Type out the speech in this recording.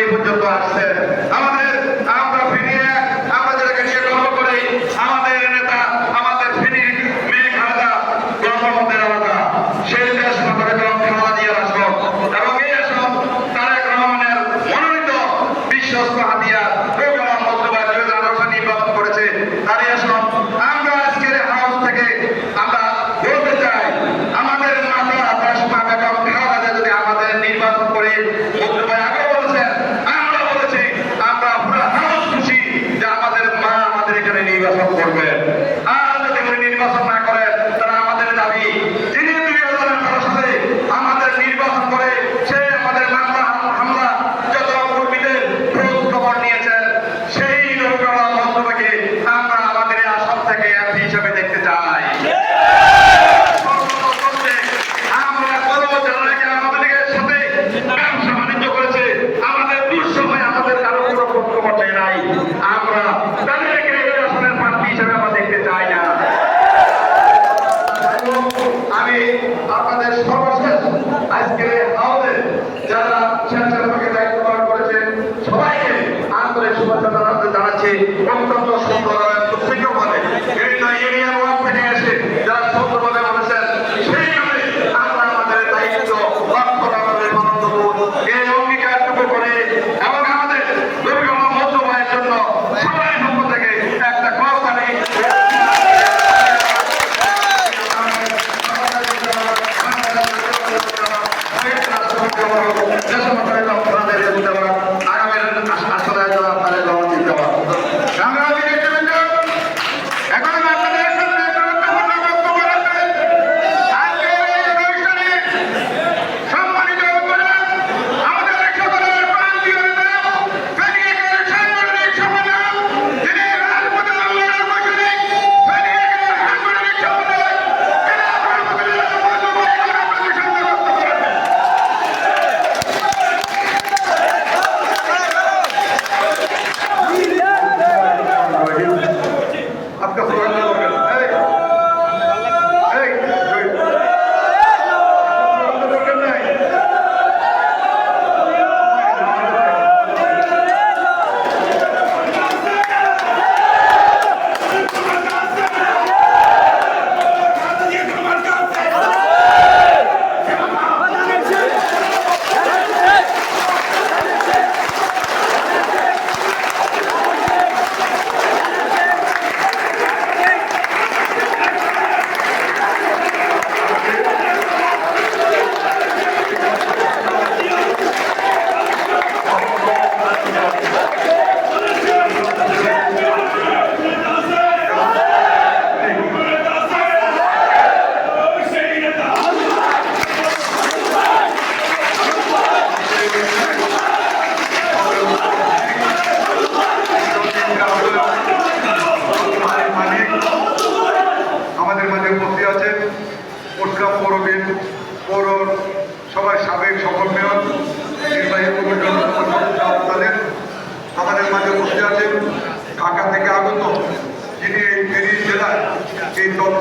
এই পর্যন্ত আসছেন। আমাদের আমরা ফিরিয়ে আমরা যেটাকে নিয়ে গর্ব করি, আমাদের নেতা আমাদের ফিরির মেয়ে খালেদা গণতন্ত্রের আলাদা সেই দেশ মাতার খালেদা জিয়ার আসন এবং এই আসন তারেক রহমানের মনোনীত বিশ্বস্ত হাতিয়ার প্রোগ্রাম মধ্যবাদ 2018 নির্বাচন করেছে তারই আসন। আমরা আজকের হাউস থেকে আমরা বলতে চাই আমাদের মাতা দেশমা বেগম খালেদা যদি আমাদের নির্বাচন করে মধ্যবাদ আগে বলেছেন, আমরা বলেছি আমরা পুরো হাউস খুশি যে আমাদের মা আমাদের এখানে নির্বাচন করবেন। আর যদি উনি নির্বাচন না করেন তারা আমাদের দাবি যিনি 2018 সালে আমাদের নির্বাচন করে সে আমাদের মামলা হামলা যত কর্মীদের খোঁজ খবর নিয়েছেন সেই রবিবার বন্ধুকে আমরা আমাদের আসন থেকে এমপি হিসেবে দেখতে চাই। আমরা কোনো যারা আমাদের সাথে ব্যবসা বাণিজ্য করেছে আমাদের দুঃসময় আমাদের কারো কোনো খোঁজ খবর নাই, আমরা তাদেরকে এই আসনের প্রার্থী হিসেবে আমরা দেখতে চাই না। আমি আপনাদের সর্বশেষ আজকে হাউসে যারা স্বেচ্ছাসেবকের দায়িত্ব পালন করেছেন সবাইকে আন্তরিক শুভেচ্ছা জানাচ্ছি। অত্যন্ত সুন্দর এবং সুশৃঙ্খলভাবে বিভিন্ন ইউনিয়ন ওয়ার্ড থেকে এসে যারা সুন্দরভাবে বলেছেন সেইভাবে আমরা আমাদের দায়িত্ব লক্ষ্যভাবে পালন করব এই অঙ্গীকারটুকু করে এবং আমাদের দুর্গম মধ্যবায়ের জন্য সবাই পক্ষ থেকে একটা কোরবানি আমাদের মাঝে উপস্থিত আছেন পটগ্রাম পৌর সভার সাবেক সকল মেয়র নির্বাহী কমিটির আমাদের মাঝে উপস্থিত আছেন ঢাকা থেকে আগত যিনি এই ফেনী জেলার এই তথ্য